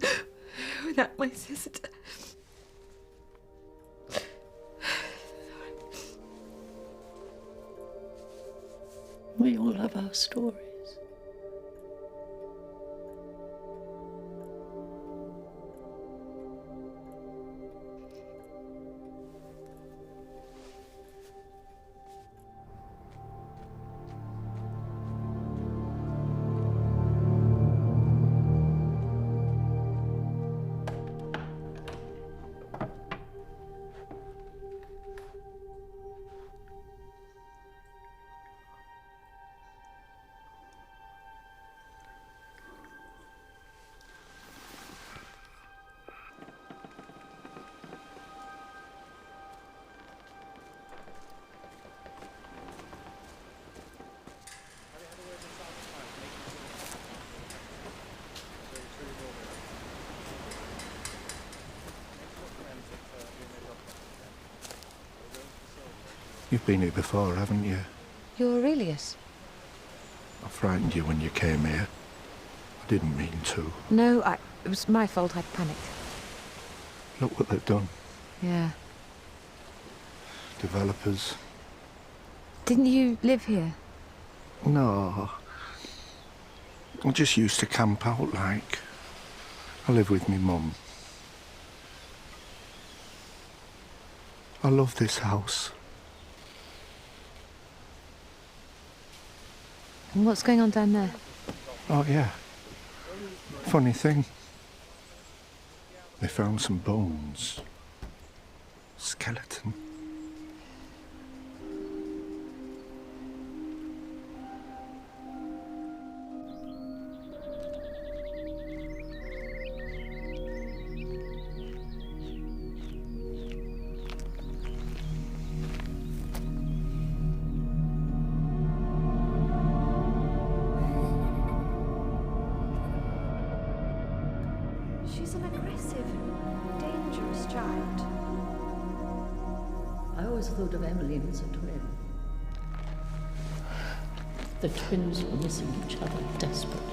without my sister. We all have our stories. You've been here before, haven't you? You're Aurelius? I frightened you when you came here. I didn't mean to. No, it was my fault. I panicked. Look what they've done. Yeah. Developers. Didn't you live here? No. I just used to camp out like. I live with me mum. I love this house. And what's going on down there? Oh, yeah. Funny thing. They found some bones. Skeleton. child. I always thought of Emmeline as a twin. The twins were missing each other desperately.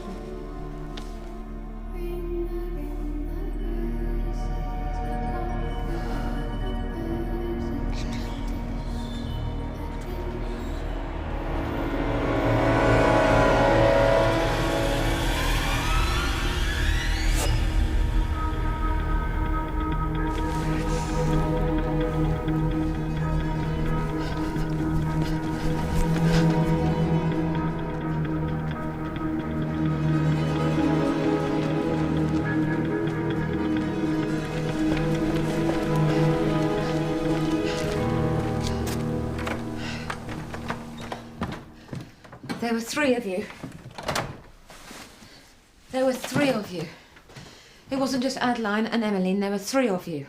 There were three of you. There were three of you. It wasn't just Adeline and Emmeline, there were three of you.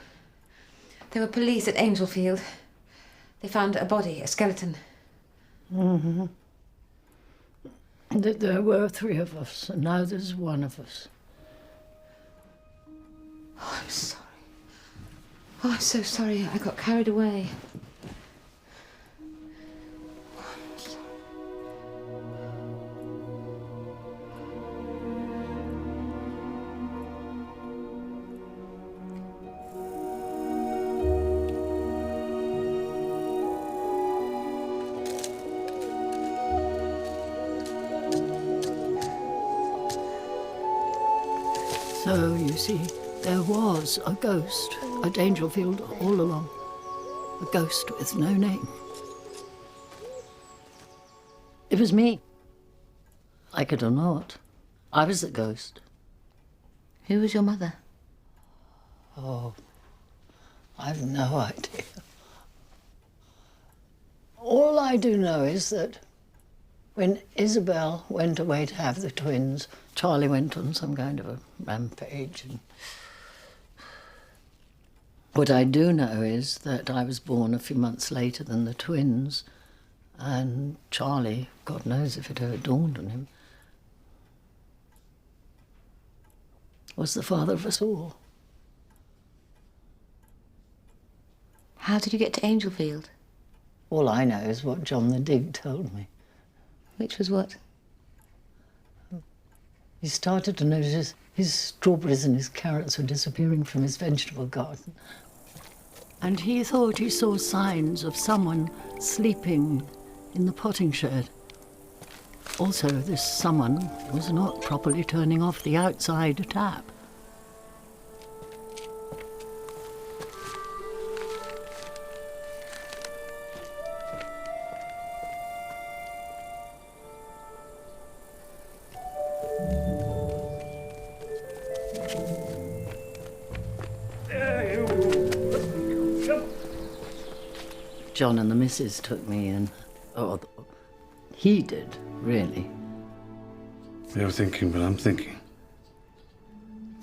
There were police at Angelfield. They found a body, a skeleton. Mm-hmm. There were three of us, and now there's one of us. Oh, I'm sorry. Oh, I'm so sorry. I got carried away. So, you see, there was a ghost at Angelfield all along. A ghost with no name. It was me. Like it or not, I was the ghost. Who was your mother? Oh, I've no idea. All I do know is that when Isabel went away to have the twins, Charlie went on some kind of a rampage. And what I do know is that I was born a few months later than the twins, and Charlie, God knows if it ever dawned on him, was the father of us all. How did you get to Angelfield? All I know is what John the Dig told me. Which was what? He started to notice his strawberries and his carrots were disappearing from his vegetable garden. And he thought he saw signs of someone sleeping in the potting shed. Also, this someone was not properly turning off the outside tap. John and the missus took me in. Oh, he did, really. You're thinking, but I'm thinking.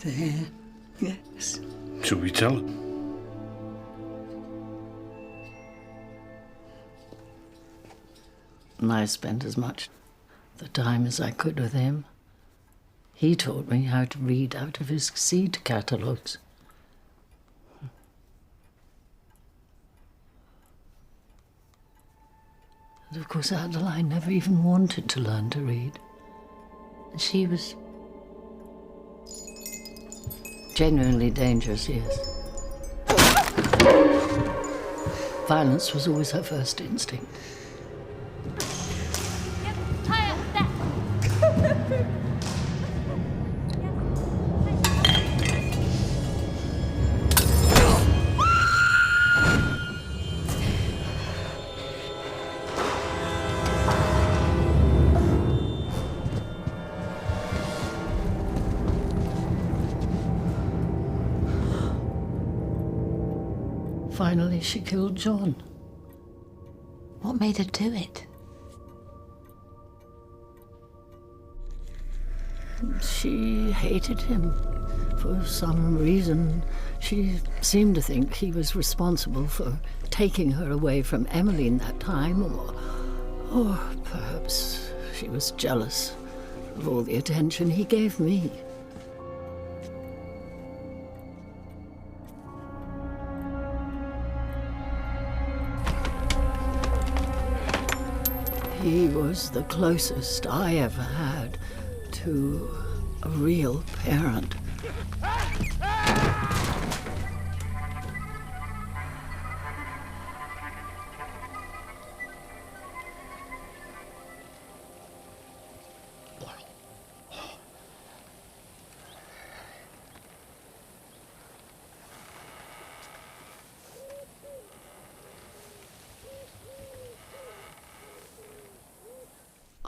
There, yes. Should we tell her? And I spent as much the time as I could with him. He taught me how to read out of his seed catalogues. And of course, Adeline never even wanted to learn to read. And she was genuinely dangerous, yes. Violence was always her first instinct. Finally, she killed John. What made her do it? She hated him. For some reason, she seemed to think he was responsible for taking her away from Emmeline that time, or perhaps she was jealous of all the attention he gave me. He was the closest I ever had to a real parent.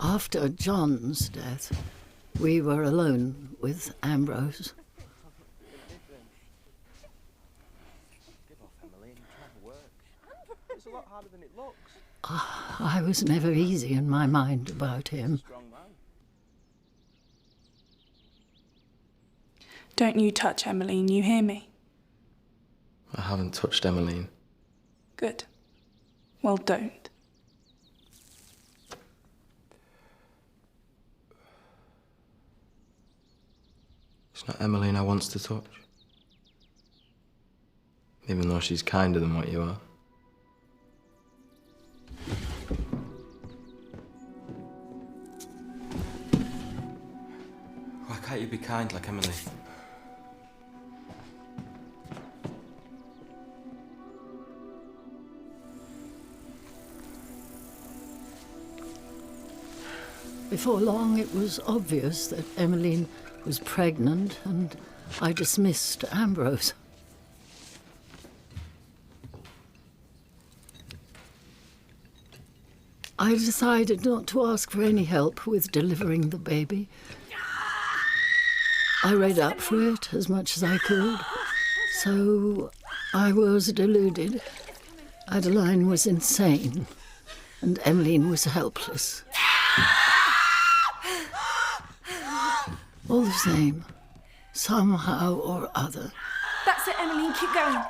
After John's death, we were alone with Ambrose. It's a lot harder than it looks. I was never easy in my mind about him. Don't you touch Emmeline, you hear me? I haven't touched Emmeline. Good. Well, don't. It's not Emmeline I wants to touch. Even though she's kinder than what you are. Why can't you be kind like Emmeline? Before long, it was obvious that Emmeline was pregnant, and I dismissed Ambrose. I decided not to ask for any help with delivering the baby. I read up for it as much as I could, so I was deluded. Adeline was insane, and Emmeline was helpless. All the same, somehow or other, That's it, Emmeline, keep going.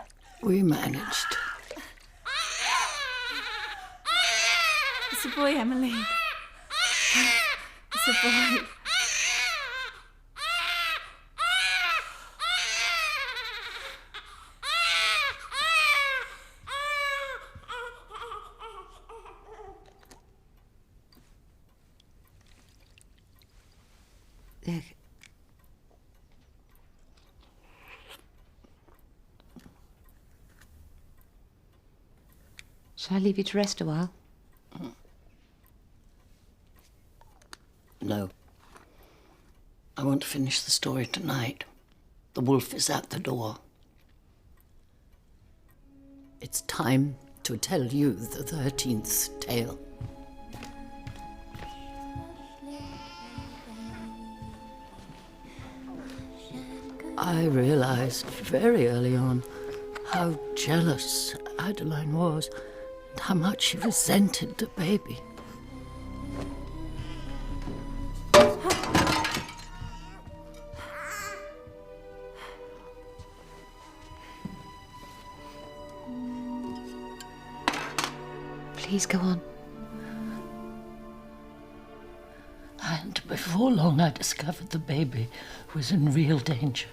we managed. It's a boy, Emmeline. It's a boy. Look. Shall I leave you to rest a while? No. I want to finish the story tonight. The wolf is at the door. It's time to tell you the 13th tale. I realized very early on how jealous Adeline was and how much she resented the baby. Please go on. And before long, I discovered the baby was in real danger.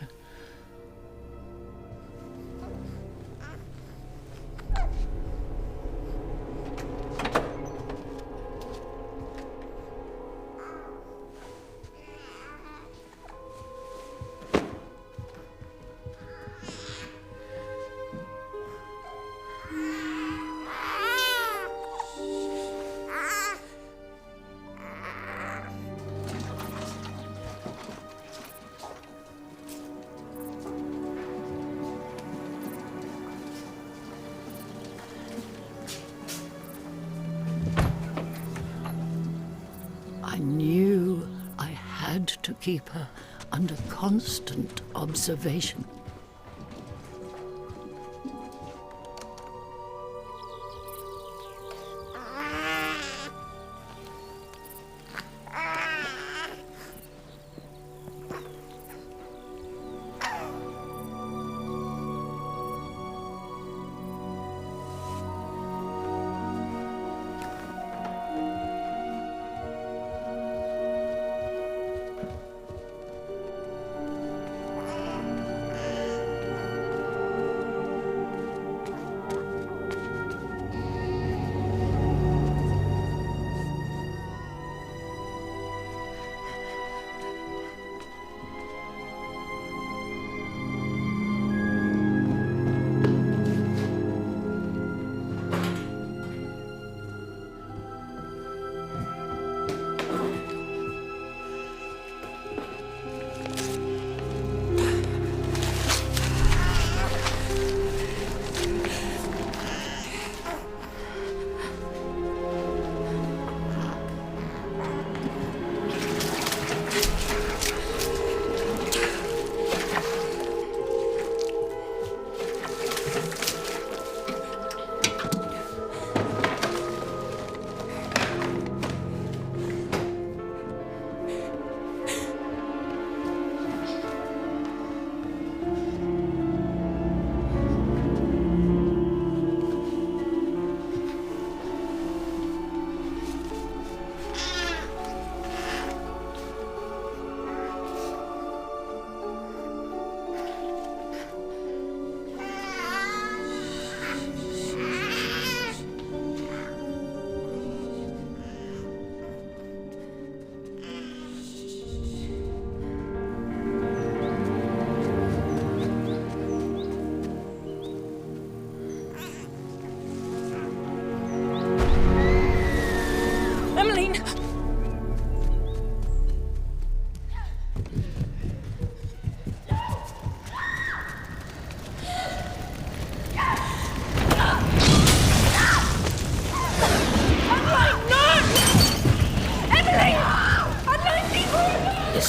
I knew I had to keep her under constant observation.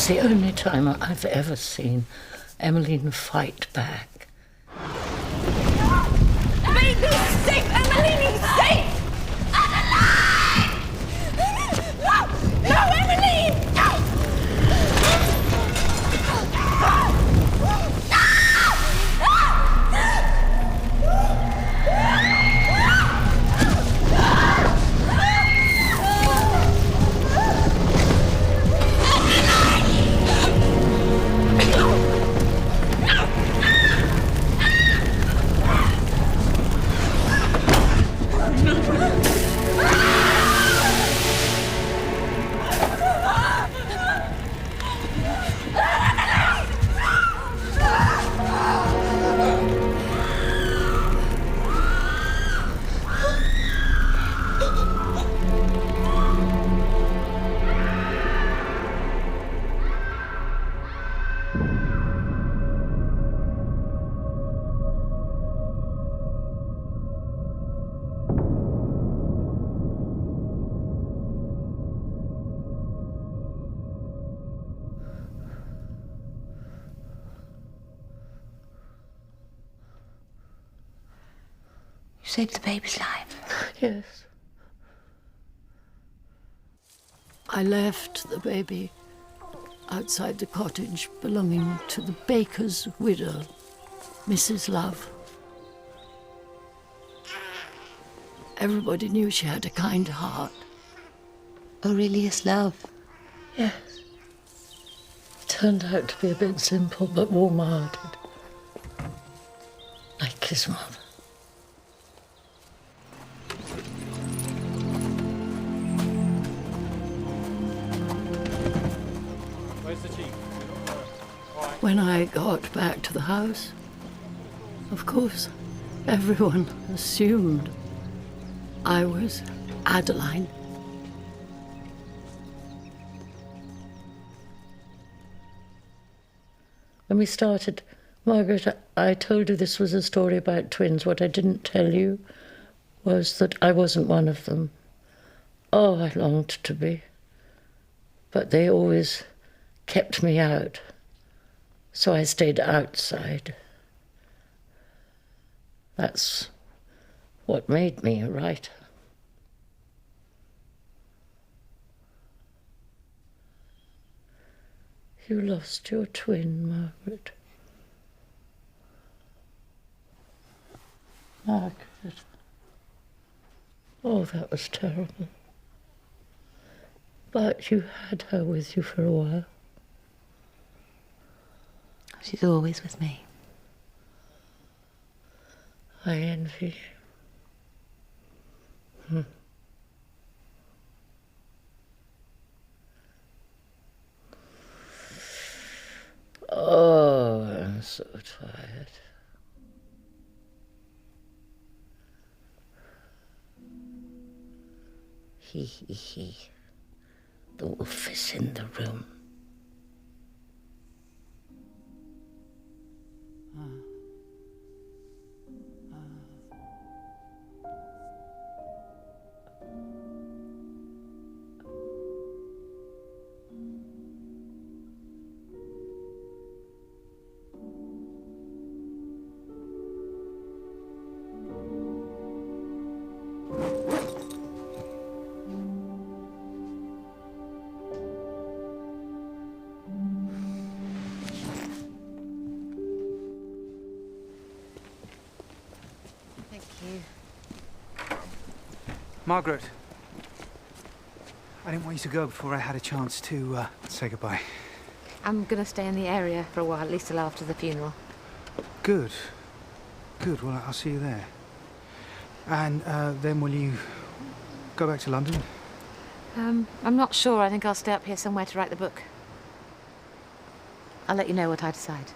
It's the only time I've ever seen Emmeline fight back. Baby's safe! Emmeline is safe! And alive! No, Emmeline! No! You saved the baby's life? Yes. I left the baby outside the cottage belonging to the baker's widow, Mrs. Love. Everybody knew she had a kind heart. Aurelius Love? Yes. Turned out to be a bit simple but warm-hearted. Like his mother. When I got back to the house, of course, everyone assumed I was Adeline. When we started, Margaret, I told you this was a story about twins. What I didn't tell you was that I wasn't one of them. Oh, I longed to be. But they always kept me out. So I stayed outside. That's what made me a writer. You lost your twin, Margaret. Margaret. Oh, that was terrible. But you had her with you for a while. She's always with me. I envy you. Oh, I'm so tired. He. The wolf is in the room. Margaret, I didn't want you to go before I had a chance to say goodbye. I'm going to stay in the area for a while, at least till after the funeral. Good. Good. Well, I'll see you there. And then will you go back to London? I'm not sure. I think I'll stay up here somewhere to write the book. I'll let you know what I decide.